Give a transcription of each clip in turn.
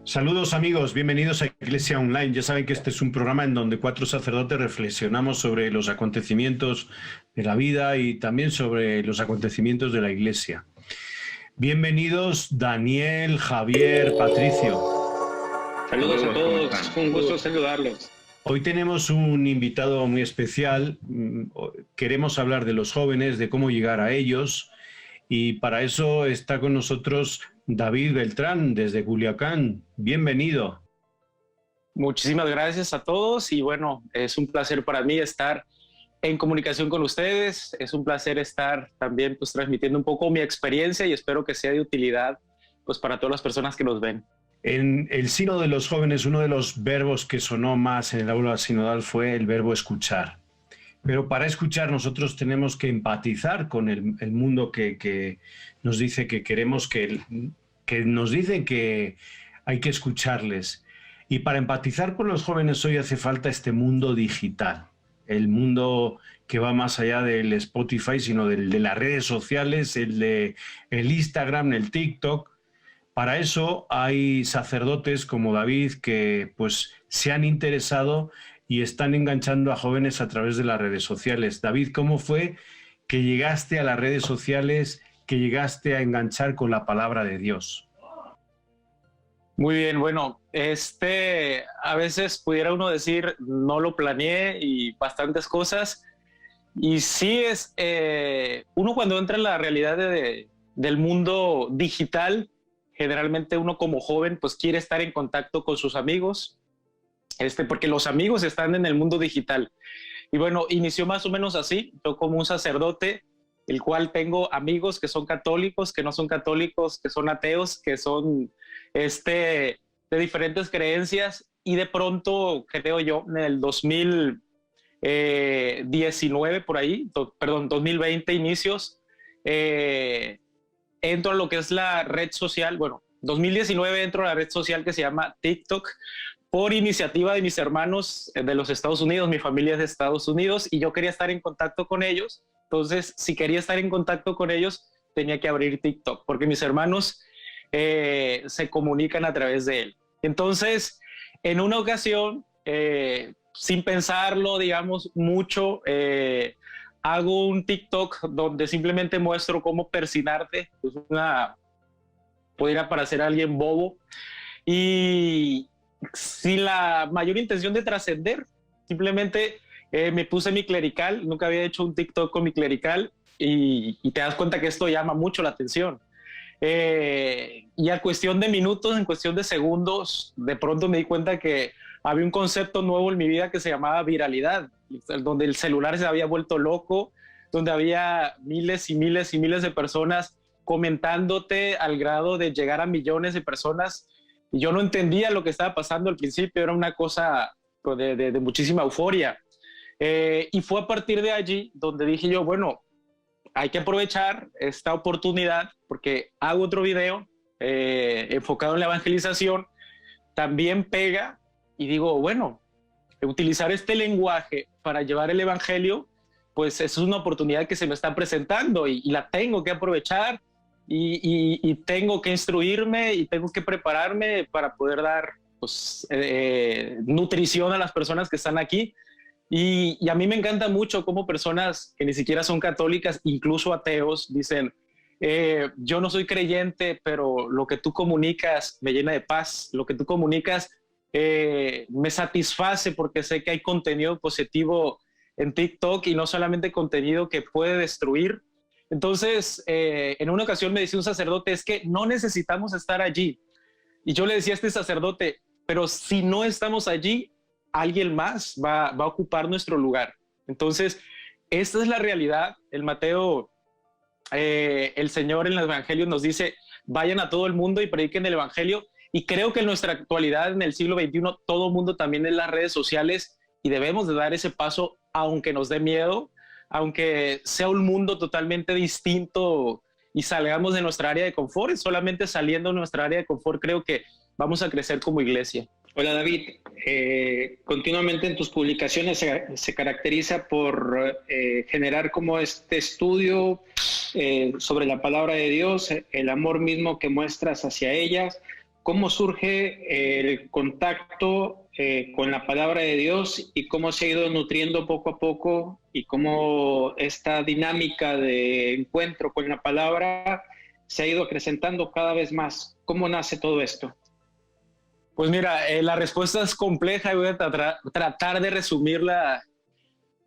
Saludos amigos, bienvenidos a Iglesia Online. Ya saben que este es un programa en donde 4 sacerdotes reflexionamos sobre los acontecimientos de la vida y también sobre los acontecimientos de la Iglesia. Bienvenidos Daniel, Javier, Patricio. Saludos a todos, un gusto saludarlos. Hoy tenemos un invitado muy especial. Queremos hablar de los jóvenes, de cómo llegar a ellos, y para eso está con nosotros David Beltrán, desde Culiacán. Bienvenido. Muchísimas gracias a todos y bueno, es un placer para mí estar en comunicación con ustedes. Es un placer estar también pues transmitiendo un poco mi experiencia y espero que sea de utilidad pues para todas las personas que nos ven. En el Sínodo de los Jóvenes, uno de los verbos que sonó más en el aula sinodal fue el verbo escuchar. Pero para escuchar nosotros tenemos que empatizar con el mundo que nos dice que queremos, que nos dicen que hay que escucharles. Y para empatizar con los jóvenes hoy hace falta este mundo digital, el mundo que va más allá del Spotify, sino de las redes sociales, el Instagram, el TikTok. Para eso hay sacerdotes como David que pues se han interesado y están enganchando a jóvenes a través de las redes sociales. David, ¿cómo fue que llegaste a las redes sociales, que llegaste a enganchar con la palabra de Dios? Muy bien, bueno, a veces pudiera uno decir, no lo planeé y bastantes cosas. Y sí uno cuando entra en la realidad del mundo digital, generalmente uno como joven pues quiere estar en contacto con sus amigos, porque los amigos están en el mundo digital. Y bueno, inició más o menos así. Yo como un sacerdote, el cual tengo amigos que son católicos, que no son católicos, que son ateos, que son de diferentes creencias, y de pronto, creo yo, en el 2019 por ahí, 2020 inicios, entro a lo que es la red social, 2019 entro a la red social que se llama TikTok, por iniciativa de mis hermanos de los Estados Unidos. Mi familia es de Estados Unidos y yo quería estar en contacto con ellos. Entonces, si quería estar en contacto con ellos, tenía que abrir TikTok, porque mis hermanos se comunican a través de él. Entonces, en una ocasión, sin pensarlo, digamos, mucho, hago un TikTok donde simplemente muestro cómo persinarte, pues pudiera parecer alguien bobo, y sin la mayor intención de trascender, simplemente me puse mi clerical. Nunca había hecho un TikTok con mi clerical y te das cuenta que esto llama mucho la atención. Y a cuestión de minutos, en cuestión de segundos, de pronto me di cuenta que había un concepto nuevo en mi vida que se llamaba viralidad, donde el celular se había vuelto loco, donde había miles y miles y miles de personas comentándote al grado de llegar a millones de personas. Y yo no entendía lo que estaba pasando al principio, era una cosa de muchísima euforia. Y fue a partir de allí donde dije yo, bueno, hay que aprovechar esta oportunidad porque hago otro video enfocado en la evangelización, también pega, y digo, bueno, utilizar este lenguaje para llevar el evangelio, pues es una oportunidad que se me está presentando y la tengo que aprovechar. Y tengo que instruirme y tengo que prepararme para poder dar pues, nutrición a las personas que están aquí. Y a mí me encanta mucho cómo personas que ni siquiera son católicas, incluso ateos, dicen, yo no soy creyente, pero lo que tú comunicas me llena de paz, lo que tú comunicas me satisface porque sé que hay contenido positivo en TikTok y no solamente contenido que puede destruir. Entonces, en una ocasión me decía un sacerdote, es que no necesitamos estar allí. Y yo le decía a este sacerdote, pero si no estamos allí, alguien más va a ocupar nuestro lugar. Entonces, esta es la realidad. El Señor en el Evangelio nos dice, vayan a todo el mundo y prediquen el Evangelio. Y creo que en nuestra actualidad, en el siglo XXI, todo el mundo también en las redes sociales, y debemos de dar ese paso, aunque nos dé miedo, aunque sea un mundo totalmente distinto y salgamos de nuestra área de confort. Solamente saliendo de nuestra área de confort creo que vamos a crecer como iglesia. Hola David, continuamente en tus publicaciones se caracteriza por generar como este estudio sobre la palabra de Dios, el amor mismo que muestras hacia ellas. ¿Cómo surge el contacto con la palabra de Dios y cómo se ha ido nutriendo poco a poco y cómo esta dinámica de encuentro con la palabra se ha ido acrecentando cada vez más? ¿Cómo nace todo esto? Pues mira, la respuesta es compleja y voy a tratar de resumirla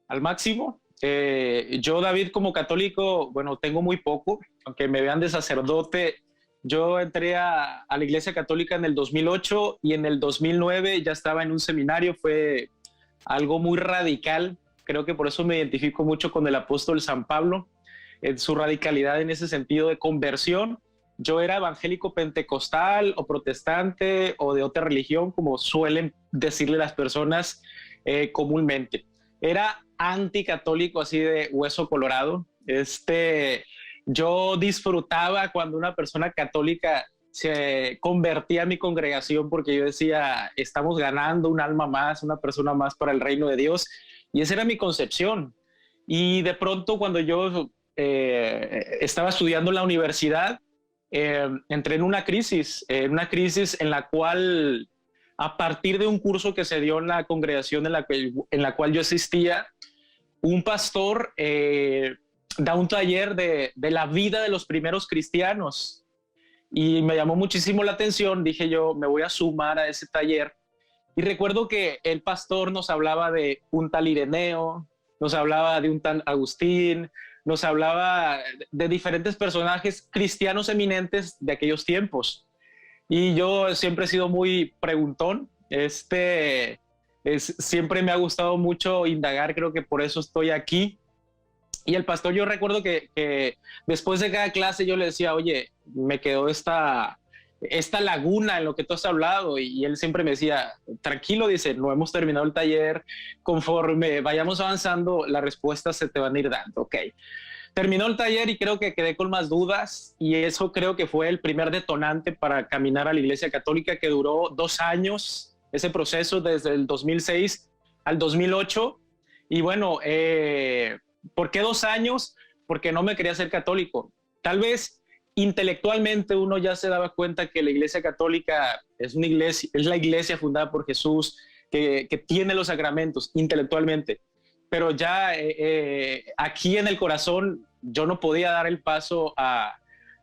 al máximo. Yo, David, como católico, bueno, tengo muy poco, aunque me vean de sacerdote. Yo entré a la Iglesia Católica en el 2008 y en el 2009 ya estaba en un seminario. Fue algo muy radical. Creo que por eso me identifico mucho con el apóstol San Pablo, en su radicalidad en ese sentido de conversión. Yo era evangélico pentecostal o protestante o de otra religión, como suelen decirle las personas comúnmente. Era anticatólico, así de hueso colorado. Yo disfrutaba cuando una persona católica se convertía a mi congregación, porque yo decía, estamos ganando un alma más, una persona más para el reino de Dios. Y esa era mi concepción. Y de pronto, cuando yo estaba estudiando en la universidad, entré en una crisis en la cual, a partir de un curso que se dio en la congregación en la cual yo asistía, un pastor da un taller de la vida de los primeros cristianos y me llamó muchísimo la atención. Dije yo, me voy a sumar a ese taller. Y recuerdo que el pastor nos hablaba de un tal Ireneo, nos hablaba de un tal Agustín, nos hablaba de diferentes personajes cristianos eminentes de aquellos tiempos. Y yo siempre he sido muy preguntón. Siempre me ha gustado mucho indagar, creo que por eso estoy aquí. Y el pastor, yo recuerdo que después de cada clase yo le decía, oye, me quedó esta laguna en lo que tú has hablado, y él siempre me decía, tranquilo, dice, no hemos terminado el taller, conforme vayamos avanzando las respuestas se te van a ir dando. Ok, terminó el taller y creo que quedé con más dudas, y eso creo que fue el primer detonante para caminar a la Iglesia Católica, que duró 2 años, ese proceso desde el 2006 al 2008. Y bueno, ¿por qué 2 años? Porque no me quería ser católico. Tal vez intelectualmente uno ya se daba cuenta que la Iglesia Católica es la iglesia fundada por Jesús, que tiene los sacramentos intelectualmente, pero ya aquí en el corazón yo no podía dar el paso a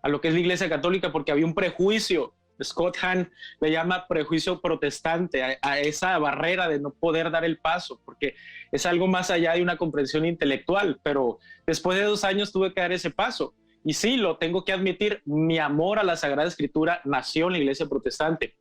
lo que es la Iglesia Católica, porque había un prejuicio. Scott Hahn le llama prejuicio protestante a esa barrera de no poder dar el paso, porque es algo más allá de una comprensión intelectual. Pero después de 2 años tuve que dar ese paso. Y sí, lo tengo que admitir, mi amor a la Sagrada Escritura nació en la Iglesia Protestante,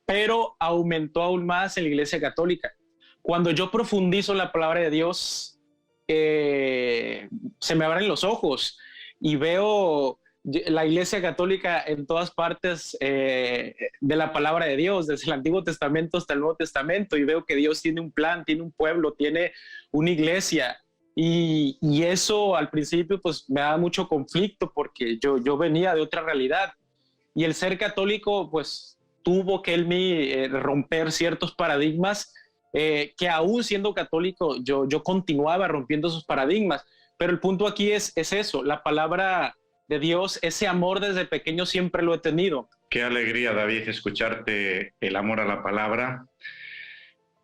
pero aumentó aún más en la Iglesia Católica. Cuando yo profundizo en la palabra de Dios, se me abren los ojos y veo la Iglesia Católica en todas partes de la palabra de Dios, desde el Antiguo Testamento hasta el Nuevo Testamento, y veo que Dios tiene un plan, tiene un pueblo, tiene una iglesia. Y eso al principio pues me daba mucho conflicto, porque yo venía de otra realidad, y el ser católico pues tuvo que en mí romper ciertos paradigmas que aún siendo católico yo continuaba rompiendo esos paradigmas. Pero el punto aquí es eso, la palabra de Dios, ese amor desde pequeño siempre lo he tenido. Qué alegría, David, escucharte el amor a la palabra,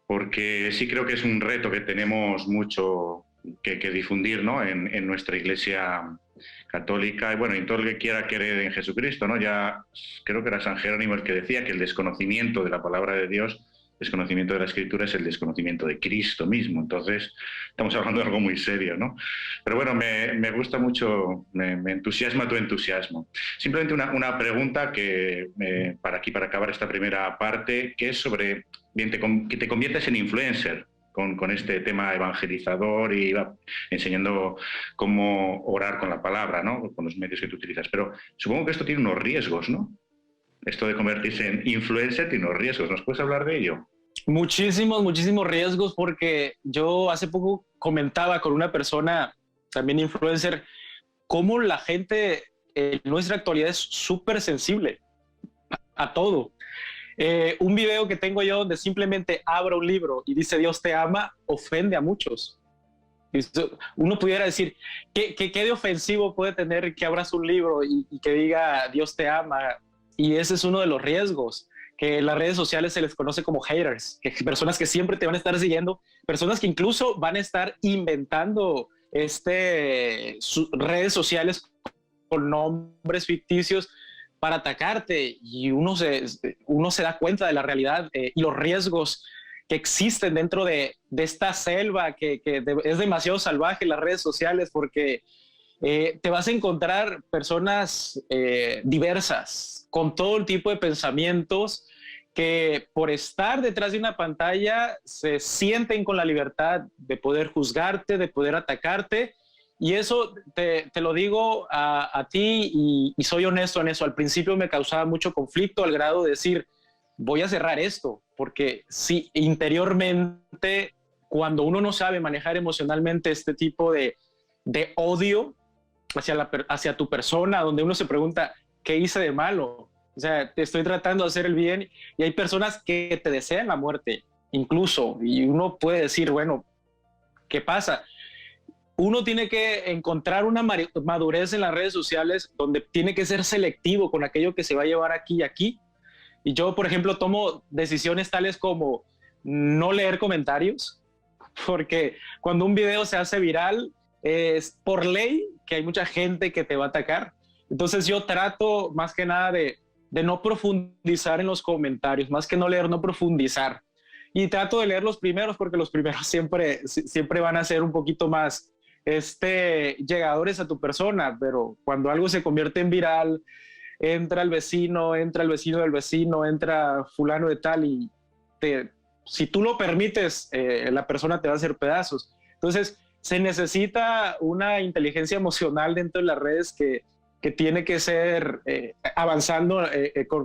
porque sí creo que es un reto que tenemos mucho que difundir, ¿no? en nuestra Iglesia Católica, y bueno, en todo el que quiera creer en Jesucristo, ¿no? Ya creo que era San Jerónimo el que decía que el desconocimiento de la palabra de Dios desconocimiento de la Escritura es el desconocimiento de Cristo mismo. Entonces, estamos hablando de algo muy serio, ¿no? Pero bueno, me gusta mucho, me entusiasma tu entusiasmo. Simplemente una pregunta que, para acabar esta primera parte, que es sobre, bien, que te conviertes en influencer con este tema evangelizador y enseñando cómo orar con la palabra, ¿no? Con los medios que tú utilizas. Pero supongo que esto tiene unos riesgos, ¿no? Esto de convertirse en influencer tiene unos riesgos. ¿Nos puedes hablar de ello? Muchísimos riesgos, porque yo hace poco comentaba con una persona, también influencer, cómo la gente en nuestra actualidad es súper sensible a todo. Un video que tengo yo donde simplemente abro un libro y dice Dios te ama, ofende a muchos. Uno pudiera decir, ¿qué de ofensivo puede tener que abras un libro y que diga Dios te ama? Y ese es uno de los riesgos, que en las redes sociales se les conoce como haters, que personas que siempre te van a estar siguiendo, personas que incluso van a estar inventando redes sociales con nombres ficticios para atacarte, y uno se da cuenta de la realidad y los riesgos que existen dentro de esta selva que es demasiado salvaje, las redes sociales, porque te vas a encontrar personas diversas, con todo el tipo de pensamientos, que por estar detrás de una pantalla se sienten con la libertad de poder juzgarte, de poder atacarte. Y eso te lo digo a ti, y soy honesto en eso. Al principio me causaba mucho conflicto, al grado de decir, voy a cerrar esto, porque sí, interiormente, cuando uno no sabe manejar emocionalmente este tipo de odio hacia tu persona, donde uno se pregunta, ¿qué hice de malo? O sea, te estoy tratando de hacer el bien, y hay personas que te desean la muerte, incluso, y uno puede decir, bueno, ¿qué pasa? Uno tiene que encontrar una madurez en las redes sociales, donde tiene que ser selectivo con aquello que se va a llevar aquí y aquí. Y yo, por ejemplo, tomo decisiones tales como no leer comentarios, porque cuando un video se hace viral, es por ley que hay mucha gente que te va a atacar. Entonces yo trato más que nada de no profundizar en los comentarios, más que no leer, no profundizar. Y trato de leer los primeros, porque los primeros siempre van a ser un poquito más llegadores a tu persona, pero cuando algo se convierte en viral, entra el vecino del vecino, entra fulano de tal, y si tú lo permites, la persona te va a hacer pedazos. Entonces se necesita una inteligencia emocional dentro de las redes que tiene que ser avanzando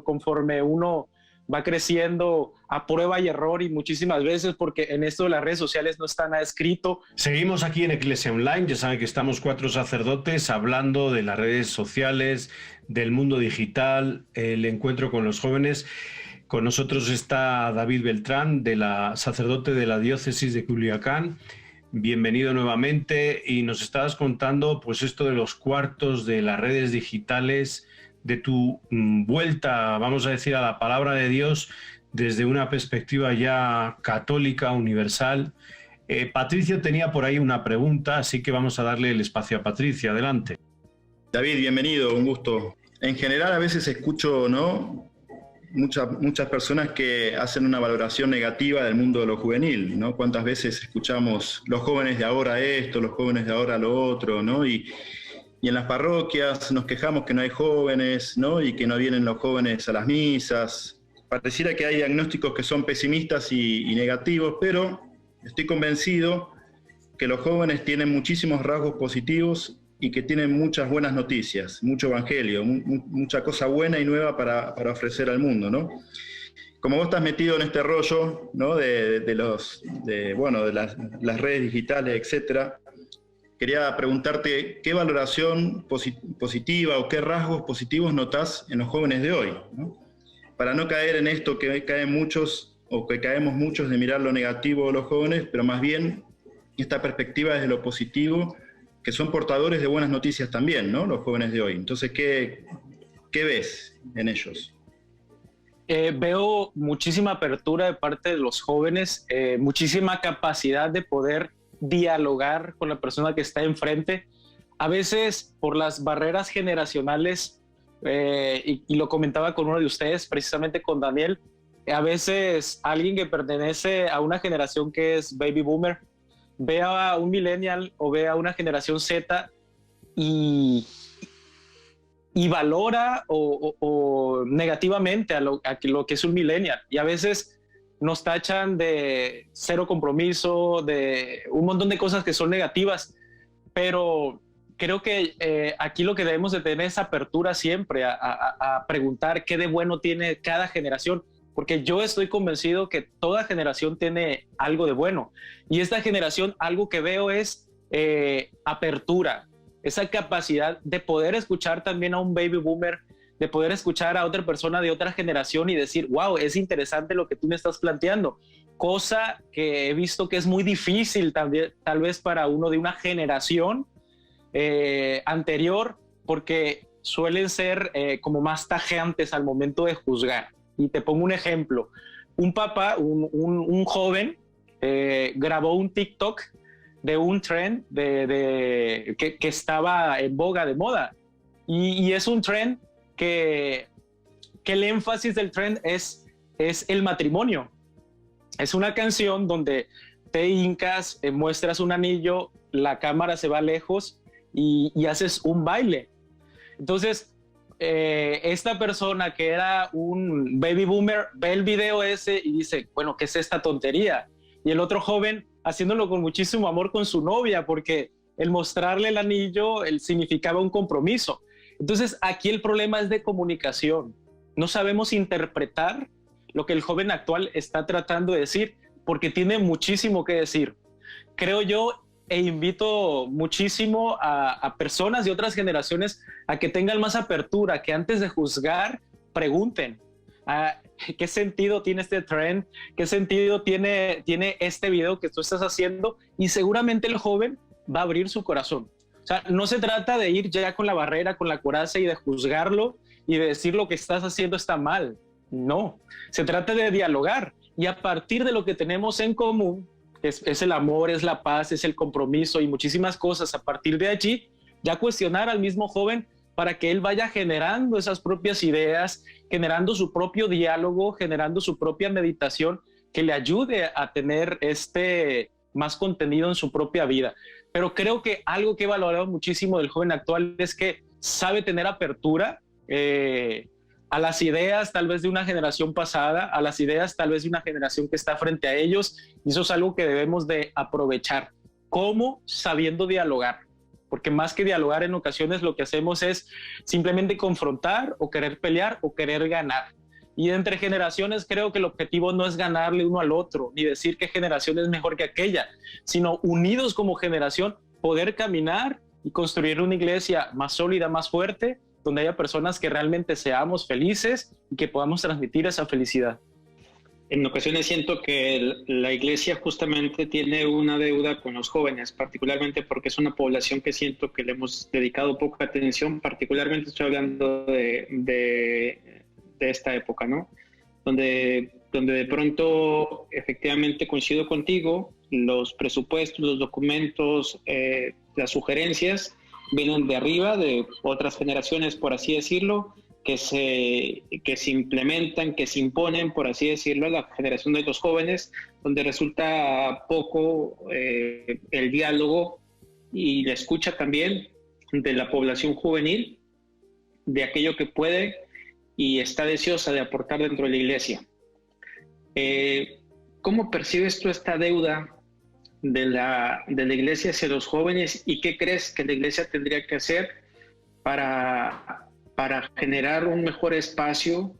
conforme uno va creciendo, a prueba y error, y muchísimas veces, porque en esto de las redes sociales no está nada escrito. Seguimos aquí en Iglesia Online. Ya saben que estamos 4 sacerdotes hablando de las redes sociales, del mundo digital, el encuentro con los jóvenes. Con nosotros está David Beltrán, sacerdote de la diócesis de Culiacán. Bienvenido nuevamente, y nos estabas contando pues esto de los cuartos de las redes digitales, de tu vuelta, vamos a decir, a la palabra de Dios desde una perspectiva ya católica, universal. Patricia tenía por ahí una pregunta, así que vamos a darle el espacio a Patricia. Adelante. David, bienvenido, un gusto. En general a veces escucho, ¿no?, muchas personas que hacen una valoración negativa del mundo de lo juvenil, ¿no? Cuántas veces escuchamos los jóvenes de ahora esto, los jóvenes de ahora lo otro, ¿no? Y en las parroquias nos quejamos que no hay jóvenes, ¿no?, y que no vienen los jóvenes a las misas. Pareciera que hay diagnósticos que son pesimistas y negativos, pero estoy convencido que los jóvenes tienen muchísimos rasgos positivos y que tienen muchas buenas noticias, mucho evangelio, mucha cosa buena y nueva para ofrecer al mundo, ¿no? Como vos estás metido en este rollo, ¿no?, de las redes digitales, etcétera, quería preguntarte qué valoración positiva o qué rasgos positivos notás en los jóvenes de hoy, ¿no?, para no caer en esto que caen muchos, o que caemos muchos, de mirar lo negativo de los jóvenes, pero más bien esta perspectiva desde lo positivo, que son portadores de buenas noticias también, ¿no?, los jóvenes de hoy. Entonces, ¿qué ves en ellos? Veo muchísima apertura de parte de los jóvenes, muchísima capacidad de poder dialogar con la persona que está enfrente. A veces, por las barreras generacionales, y lo comentaba con uno de ustedes, precisamente con Daniel, a veces alguien que pertenece a una generación que es baby boomer ve a un millennial o ve a una generación Z y valora o negativamente a lo que es un millennial. Y a veces nos tachan de cero compromiso, de un montón de cosas que son negativas, pero creo que aquí lo que debemos de tener es apertura siempre a preguntar qué de bueno tiene cada generación, porque yo estoy convencido que toda generación tiene algo de bueno. Y esta generación, algo que veo es apertura, esa capacidad de poder escuchar también a un baby boomer, de poder escuchar a otra persona de otra generación y decir, wow, es interesante lo que tú me estás planteando, cosa que he visto que es muy difícil también, tal vez para uno de una generación anterior, porque suelen ser como más tajantes al momento de juzgar. Y te pongo un ejemplo. Un papá, un joven, grabó un TikTok de un trend que estaba en boga, de moda. Y es un trend que el énfasis del trend es el matrimonio. Es una canción donde te hincas, muestras un anillo, la cámara se va lejos y haces un baile. Entonces, esta persona que era un baby boomer ve el video ese y dice, bueno, ¿qué es esta tontería? Y el otro joven haciéndolo con muchísimo amor con su novia, porque el mostrarle el anillo significaba un compromiso. Entonces, aquí el problema es de comunicación. No sabemos interpretar lo que el joven actual está tratando de decir, porque tiene muchísimo que decir. Creo yo, e invito muchísimo a personas de otras generaciones a que tengan más apertura, que antes de juzgar, pregunten. ¿Qué sentido tiene este trend? ¿Qué sentido tiene este video que tú estás haciendo? Y seguramente el joven va a abrir su corazón. O sea, no se trata de ir ya con la barrera, con la coraza y de juzgarlo y de decir lo que estás haciendo está mal. No, se trata de dialogar y a partir de lo que tenemos en común, es el amor, es la paz, es el compromiso y muchísimas cosas, a partir de allí ya cuestionar al mismo joven para que él vaya generando esas propias ideas, generando su propio diálogo, generando su propia meditación que le ayude a tener más contenido en su propia vida. Pero creo que algo que he valorado muchísimo del joven actual es que sabe tener apertura a las ideas tal vez de una generación pasada, a las ideas tal vez de una generación que está frente a ellos, y eso es algo que debemos de aprovechar. ¿Cómo? Sabiendo dialogar. Porque más que dialogar en ocasiones lo que hacemos es simplemente confrontar o querer pelear o querer ganar. Y entre generaciones creo que el objetivo no es ganarle uno al otro, ni decir qué generación es mejor que aquella, sino unidos como generación poder caminar y construir una iglesia más sólida, más fuerte, donde haya personas que realmente seamos felices y que podamos transmitir esa felicidad. En ocasiones siento que la iglesia justamente tiene una deuda con los jóvenes, particularmente porque es una población que siento que le hemos dedicado poca atención, particularmente estoy hablando de esta época, ¿no? Donde de pronto efectivamente coincido contigo, los presupuestos, los documentos, las sugerencias vienen de arriba, de otras generaciones, por así decirlo, que se implementan, que se imponen, por así decirlo, a la generación de los jóvenes, donde resulta poco el diálogo y la escucha también de la población juvenil, de aquello que puede y está deseosa de aportar dentro de la iglesia. ¿Cómo percibes tú esta deuda de la iglesia hacia los jóvenes y qué crees que la iglesia tendría que hacer para generar un mejor espacio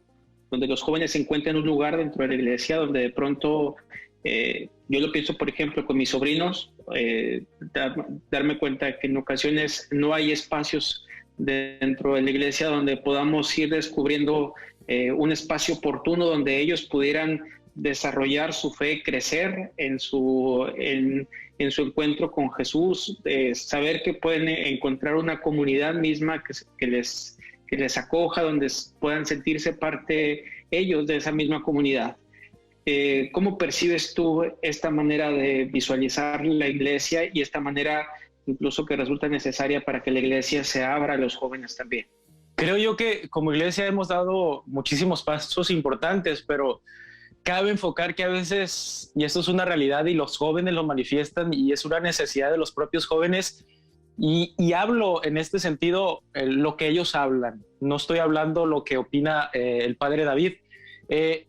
donde los jóvenes encuentren un lugar dentro de la iglesia, donde de pronto, yo lo pienso por ejemplo con mis sobrinos, darme cuenta que en ocasiones no hay espacios dentro de la iglesia donde podamos ir descubriendo un espacio oportuno donde ellos pudieran desarrollar su fe, crecer en su encuentro con Jesús, saber que pueden encontrar una comunidad misma que les acoja, donde puedan sentirse parte ellos de esa misma comunidad. ¿Cómo percibes tú esta manera de visualizar la iglesia y esta manera incluso que resulta necesaria para que la iglesia se abra a los jóvenes también? Creo yo que como iglesia hemos dado muchísimos pasos importantes, pero cabe enfocar que a veces, y esto es una realidad y los jóvenes lo manifiestan y es una necesidad de los propios jóvenes, y hablo en este sentido lo que ellos hablan, no estoy hablando lo que opina el padre David.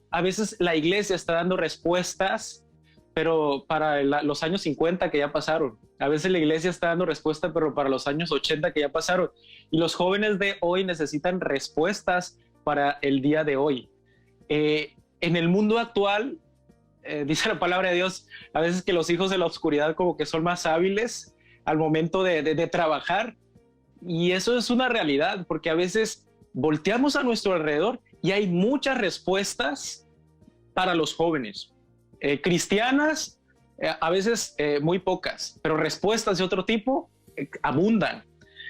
A veces la iglesia está dando respuestas, pero para los años 50 que ya pasaron. A veces la iglesia está dando respuesta, pero para los años 80 que ya pasaron. Y los jóvenes de hoy necesitan respuestas para el día de hoy. En el mundo actual, dice la palabra de Dios, a veces que los hijos de la oscuridad como que son más hábiles al momento de trabajar. Y eso es una realidad, porque a veces volteamos a nuestro alrededor y hay muchas respuestas para los jóvenes. Cristianas, a veces muy pocas, pero respuestas de otro tipo abundan.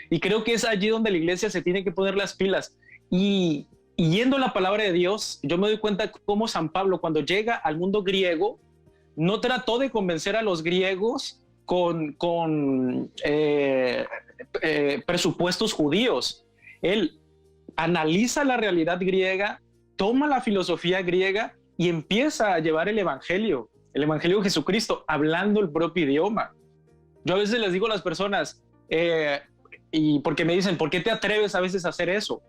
Y creo que es allí donde la iglesia se tiene que poner las pilas. Y yendo a la palabra de Dios, yo me doy cuenta cómo San Pablo, cuando llega al mundo griego, no trató de convencer a los griegos con presupuestos judíos. Él analiza la realidad griega, toma la filosofía griega y empieza a llevar el evangelio de Jesucristo, hablando el propio idioma. Yo a veces les digo a las personas, y porque me dicen, ¿por qué te atreves a veces a hacer eso?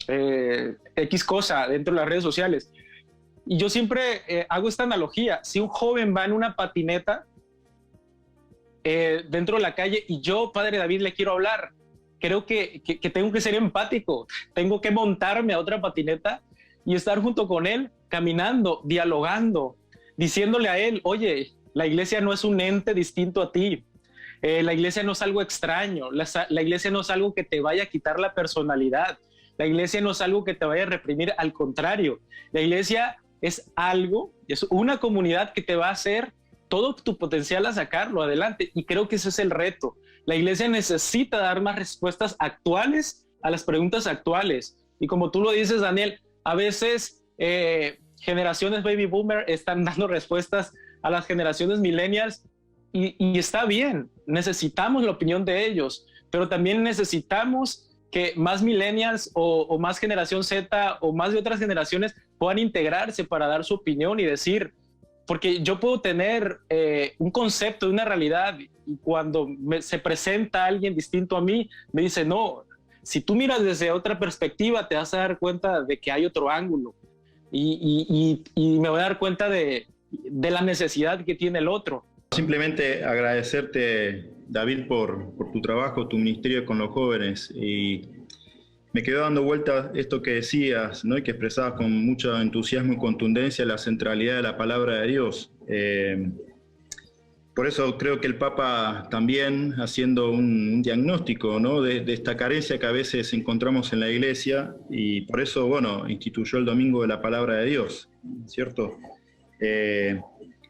X cosa dentro de las redes sociales. Y yo siempre hago esta analogía. Si un joven va en una patineta dentro de la calle y yo, padre David, le quiero hablar, creo que tengo que ser empático, tengo que montarme a otra patineta y estar junto con él, caminando, dialogando, diciéndole a él, oye, la iglesia no es un ente distinto a ti, la iglesia no es algo extraño, la iglesia no es algo que te vaya a quitar la personalidad, la iglesia no es algo que te vaya a reprimir, al contrario, la iglesia es algo, es una comunidad que te va a hacer todo tu potencial a sacarlo adelante, y creo que ese es el reto. La iglesia necesita dar más respuestas actuales a las preguntas actuales, y como tú lo dices, Daniel, a veces generaciones baby boomer están dando respuestas a las generaciones millennials, y está bien, necesitamos la opinión de ellos, pero también necesitamos que más millennials o más generación Z o más de otras generaciones puedan integrarse para dar su opinión y decir, porque yo puedo tener un concepto de una realidad y cuando se presenta alguien distinto a mí, me dice, no, si tú miras desde otra perspectiva te vas a dar cuenta de que hay otro ángulo y me voy a dar cuenta de la necesidad que tiene el otro. Simplemente agradecerte, David, por tu trabajo, tu ministerio con los jóvenes, y me quedó dando vuelta esto que decías, ¿no? Y que expresabas con mucho entusiasmo y contundencia la centralidad de la palabra de Dios. Por eso creo que el Papa también, haciendo un diagnóstico, ¿no? de esta carencia que a veces encontramos en la Iglesia, y por eso, bueno, instituyó el Domingo de la Palabra de Dios, ¿cierto?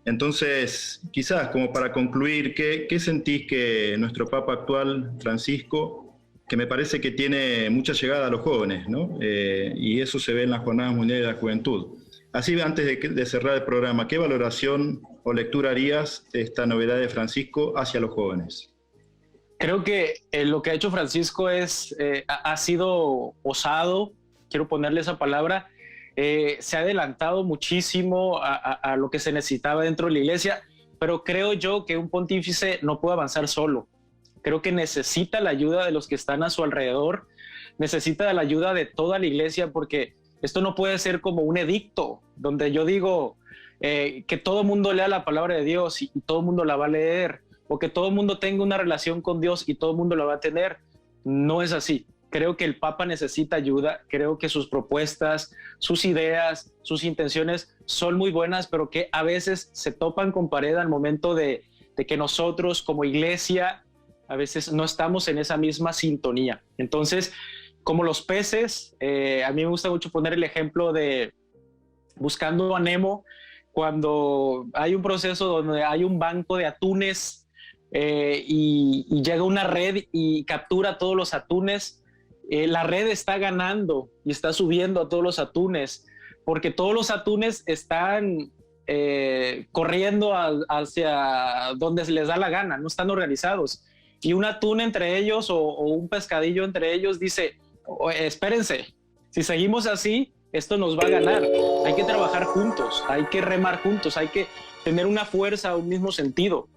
Entonces, quizás como para concluir, ¿qué sentís que nuestro Papa actual, Francisco, que me parece que tiene mucha llegada a los jóvenes, ¿no? Y eso se ve en las Jornadas Mundiales de la Juventud? Así, antes de cerrar el programa, ¿qué valoración o lectura harías de esta novedad de Francisco hacia los jóvenes? Creo que lo que ha hecho Francisco ha sido osado, quiero ponerle esa palabra. Se ha adelantado muchísimo a lo que se necesitaba dentro de la iglesia, pero creo yo que un pontífice no puede avanzar solo. Creo que necesita la ayuda de los que están a su alrededor, necesita la ayuda de toda la iglesia, porque esto no puede ser como un edicto, donde yo digo que todo el mundo lea la palabra de Dios y todo el mundo la va a leer, o que todo el mundo tenga una relación con Dios y todo el mundo la va a tener. No es así. Creo que el Papa necesita ayuda, creo que sus propuestas, sus ideas, sus intenciones son muy buenas, pero que a veces se topan con pared al momento de que nosotros como iglesia a veces no estamos en esa misma sintonía. Entonces, como los peces, a mí me gusta mucho poner el ejemplo de Buscando a Nemo, cuando hay un proceso donde hay un banco de atunes y llega una red y captura todos los atunes. La red está ganando y está subiendo a todos los atunes, porque todos los atunes están corriendo hacia donde se les da la gana, no están organizados. Y un atún entre ellos o un pescadillo entre ellos dice, espérense, si seguimos así, esto nos va a ganar. hay que trabajar juntos, hay que remar juntos, hay que tener una fuerza, un mismo sentido.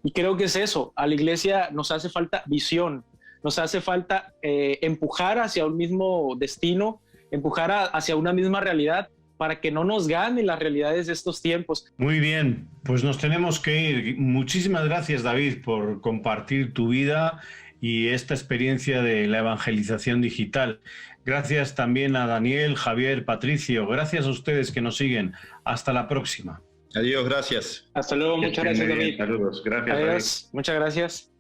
Y creo que es eso, a la iglesia nos hace falta visión, nos hace falta empujar hacia un mismo destino, empujar hacia una misma realidad para que no nos ganen las realidades de estos tiempos. Muy bien, pues nos tenemos que ir. Muchísimas gracias, David, por compartir tu vida y esta experiencia de la evangelización digital. Gracias también a Daniel, Javier, Patricio. Gracias a ustedes que nos siguen. Hasta la próxima. Adiós, gracias. Hasta luego, muchas gracias, David. Saludos, gracias, Adiós, David. muchas gracias.